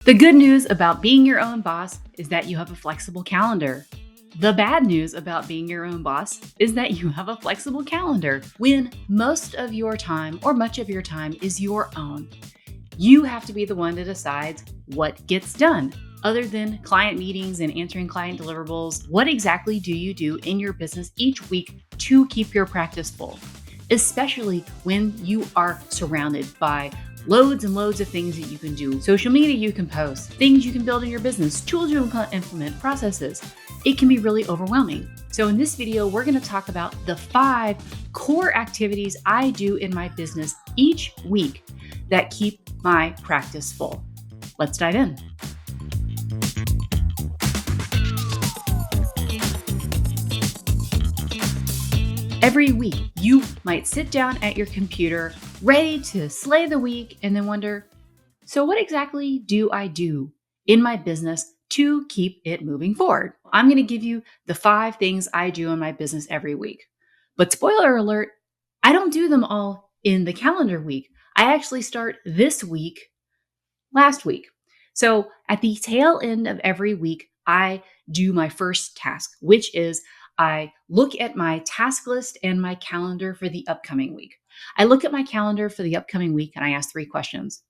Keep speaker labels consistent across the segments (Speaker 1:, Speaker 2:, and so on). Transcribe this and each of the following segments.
Speaker 1: The good news about being your own boss is that you have a flexible calendar. The bad news about being your own boss is that you have a flexible calendar when most of your time or much of your time is your own. You have to be the one that decides what gets done. Other than client meetings and answering client deliverables, what exactly do you do in your business each week to keep your practice full? Especially when you are surrounded by loads and loads of things that you can do. Social media you can post, things you can build in your business, tools you can implement, processes. It can be really overwhelming. So in this video, we're going to talk about the 5 core activities I do in my business each week that keep my practice full. Let's dive in. Every week, you might sit down at your computer ready to slay the week and then wonder, so what exactly do I do in my business to keep it moving forward? I'm going to give you the 5 things I do in my business every week. But spoiler alert, I don't do them all in the calendar week. I actually start this week, last week. So at the tail end of every week, I do my first task, which is I look at my task list and my calendar for the upcoming week. I look at my calendar for the upcoming week and I ask 3 questions.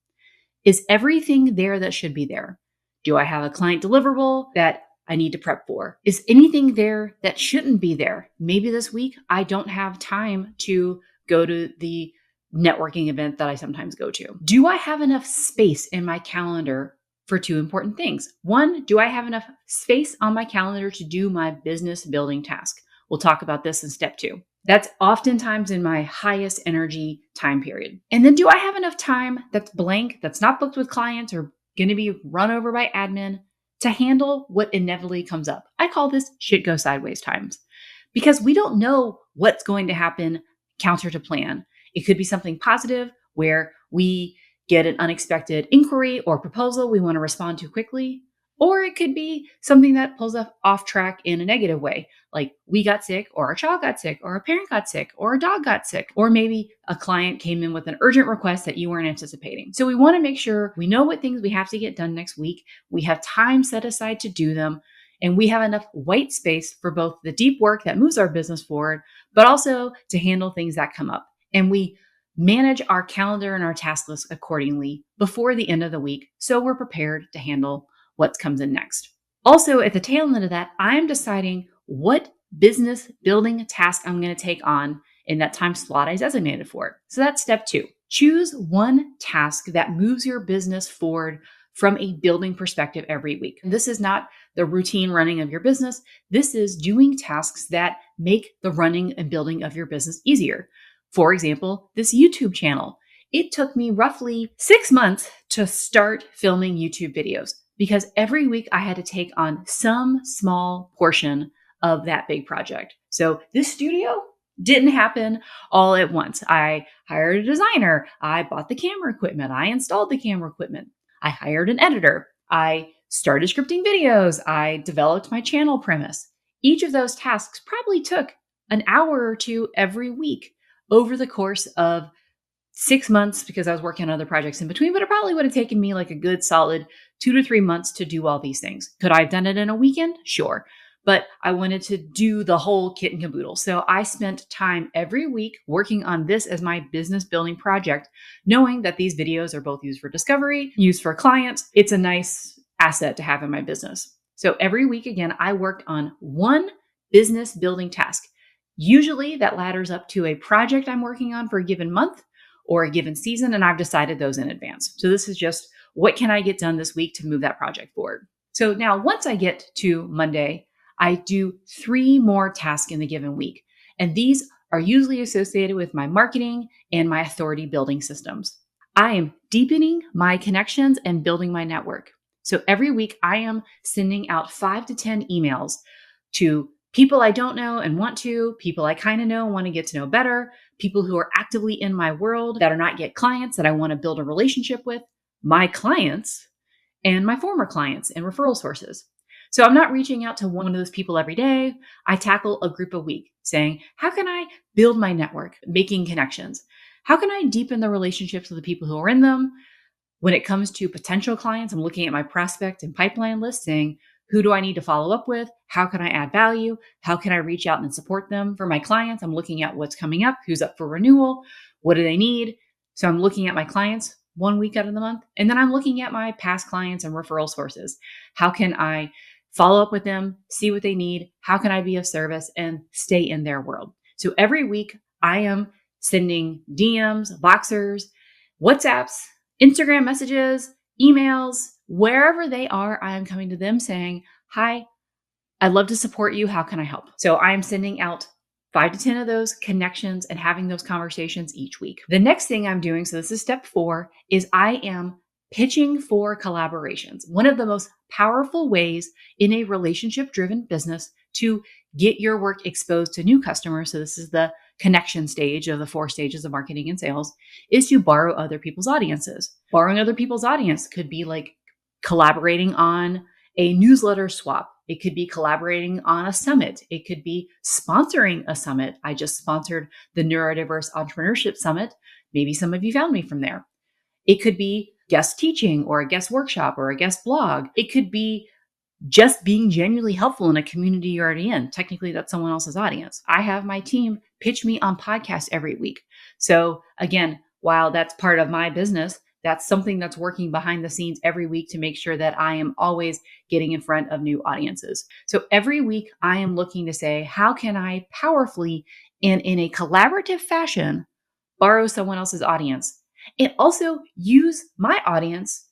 Speaker 1: Is everything there that should be there? Do I have a client deliverable that I need to prep for? Is anything there that shouldn't be there? Maybe this week I don't have time to go to the networking event that I sometimes go to. Do I have enough space in my calendar for 2 important things? 1, do I have enough space on my calendar to do my business building task? We'll talk about this in step 2. That's oftentimes in my highest energy time period. And then do I have enough time that's blank, that's not booked with clients or going to be run over by admin to handle what inevitably comes up? I call this shit go sideways times because we don't know what's going to happen counter to plan. It could be something positive where we get an unexpected inquiry or proposal we want to respond to quickly, or it could be something that pulls us off track in a negative way, like we got sick, or a child got sick, or a parent got sick, or a dog got sick, or maybe a client came in with an urgent request that you weren't anticipating. So we want to make sure we know what things we have to get done next week, we have time set aside to do them, and we have enough white space for both the deep work that moves our business forward, but also to handle things that come up. And we manage our calendar and our task list accordingly before the end of the week so we're prepared to handle what comes in next. Also, at the tail end of that, I'm deciding what business building task I'm going to take on in that time slot I designated for it. So that's step 2. Choose one task that moves your business forward from a building perspective every week. And this is not the routine running of your business. This is doing tasks that make the running and building of your business easier. For example, this YouTube channel. It took me roughly 6 months to start filming YouTube videos because every week I had to take on some small portion of that big project. So this studio didn't happen all at once. I hired a designer. I bought the camera equipment. I installed the camera equipment. I hired an editor. I started scripting videos. I developed my channel premise. Each of those tasks probably took an hour or 2 every week over the course of 6 months because I was working on other projects in between, but it probably would have taken me like a good solid 2 to 3 months to do all these things. Could I have done it in a weekend? Sure. But I wanted to do the whole kit and caboodle. So I spent time every week working on this as my business building project, knowing that these videos are both used for discovery, used for clients. It's a nice asset to have in my business. So every week, again, I worked on one business building task. Usually that ladders up to a project I'm working on for a given month or a given season, and I've decided those in advance. So this is just what can I get done this week to move that project forward. So now once I get to Monday, I do 3 more tasks in the given week. And these are usually associated with my marketing and my authority building systems. I am deepening my connections and building my network. So every week I am sending out 5 to 10 emails to people I don't know and want to, people I kind of know and want to get to know better, people who are actively in my world that are not yet clients that I want to build a relationship with, my clients, and my former clients and referral sources. So I'm not reaching out to one of those people every day. I tackle a group a week saying, how can I build my network, making connections? How can I deepen the relationships with the people who are in them? When it comes to potential clients, I'm looking at my prospect and pipeline list saying, who do I need to follow up with? How can I add value? How can I reach out and support them? For my clients, I'm looking at what's coming up, who's up for renewal, what do they need? So I'm looking at my clients 1 week out of the month. And then I'm looking at my past clients and referral sources. How can I follow up with them, see what they need? How can I be of service and stay in their world? So every week I am sending DMs, Voxers, WhatsApps, Instagram messages, emails, wherever they are, I am coming to them saying, hi, I'd love to support you. How can I help? So I am sending out 5 to 10 of those connections and having those conversations each week. The next thing I'm doing, so this is step 4, is I am pitching for collaborations. One of the most powerful ways in a relationship-driven business to get your work exposed to new customers, so this is the connection stage of the 4 stages of marketing and sales, is to borrow other people's audiences. Borrowing other people's audience could be like collaborating on a newsletter swap. It could be collaborating on a summit. It could be sponsoring a summit. I just sponsored the Neurodiverse Entrepreneurship Summit. Maybe some of you found me from there. It could be guest teaching or a guest workshop or a guest blog. It could be just being genuinely helpful in a community you're already in. Technically, that's someone else's audience. I have my team pitch me on podcasts every week. So again, while that's part of my business, that's something that's working behind the scenes every week to make sure that I am always getting in front of new audiences. So every week I am looking to say, how can I powerfully and in a collaborative fashion borrow someone else's audience and also use my audience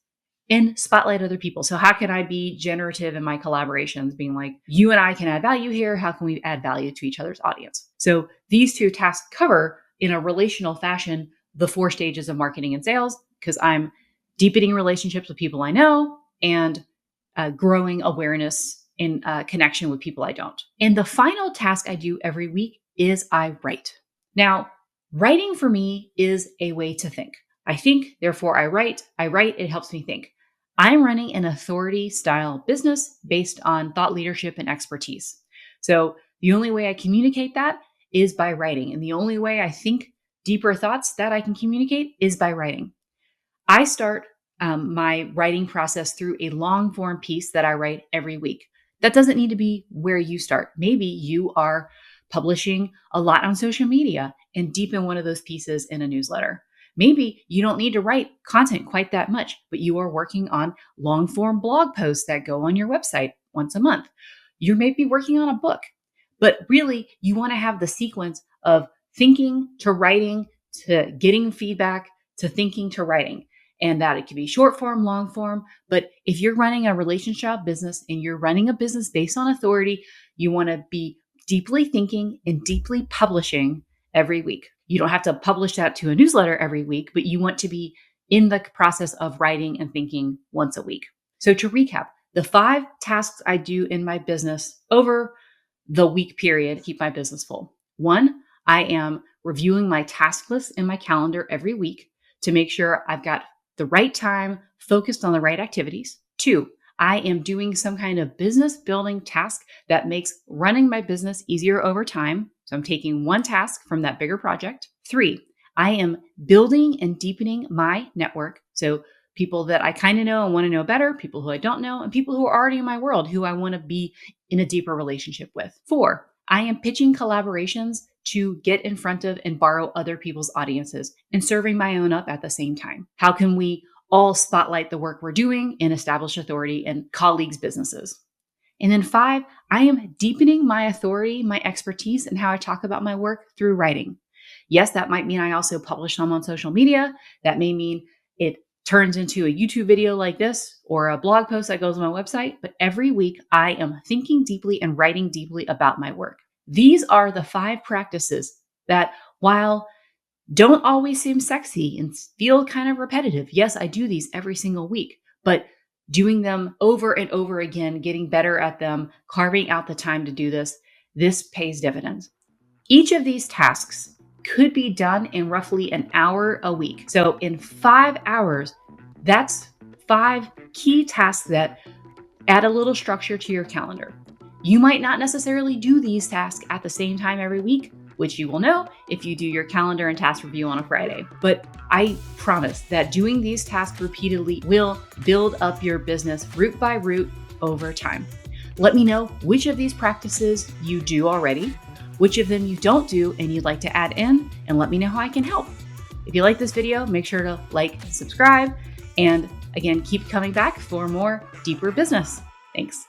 Speaker 1: and spotlight other people. So how can I be generative in my collaborations, being like, you and I can add value here. How can we add value to each other's audience? So these 2 tasks cover in a relational fashion the 4 stages of marketing and sales, because I'm deepening relationships with people I know and growing awareness in connection with people I don't. And the final task I do every week is I write. Now, writing for me is a way to think. I think, therefore I write. I write, it helps me think. I'm running an authority style business based on thought leadership and expertise. So the only way I communicate that is by writing. And the only way I think deeper thoughts that I can communicate is by writing. I start my writing process through a long form piece that I write every week. That doesn't need to be where you start. Maybe you are publishing a lot on social media and deepen one of those pieces in a newsletter. Maybe you don't need to write content quite that much, but you are working on long form blog posts that go on your website once a month. You may be working on a book, but really you want to have the sequence of thinking to writing to getting feedback to thinking to writing. And that it can be short form, long form. But if you're running a relationship business and you're running a business based on authority, you want to be deeply thinking and deeply publishing every week. You don't have to publish that to a newsletter every week, but you want to be in the process of writing and thinking once a week. So to recap, the 5 tasks I do in my business over the week period keep my business full. 1, I am reviewing my task list in my calendar every week to make sure I've got the right time focused on the right activities. 2, I am doing some kind of business building task that makes running my business easier over time. So I'm taking one task from that bigger project. 3, I am building and deepening my network. So people that I kind of know and want to know better, people who I don't know, and people who are already in my world who I want to be in a deeper relationship with. 4, I am pitching collaborations to get in front of and borrow other people's audiences and serving my own up at the same time. How can we all spotlight the work we're doing and establish authority in colleagues' businesses? And then 5, I am deepening my authority, my expertise, and how I talk about my work through writing. Yes, that might mean I also publish some on social media. That may mean it turns into a YouTube video like this or a blog post that goes on my website. But every week I am thinking deeply and writing deeply about my work. These are the 5 practices that, while don't always seem sexy and feel kind of repetitive. Yes, I do these every single week, but doing them over and over again, getting better at them, carving out the time to do this pays dividends. Each of these tasks could be done in roughly an hour a week. So in 5 hours, that's 5 key tasks that add a little structure to your calendar. You might not necessarily do these tasks at the same time every week, which you will know if you do your calendar and task review on a Friday. But I promise that doing these tasks repeatedly will build up your business root by root over time. Let me know which of these practices you do already, which of them you don't do and you'd like to add in, and let me know how I can help. If you like this video, make sure to like, subscribe, and again, keep coming back for more deeper business. Thanks.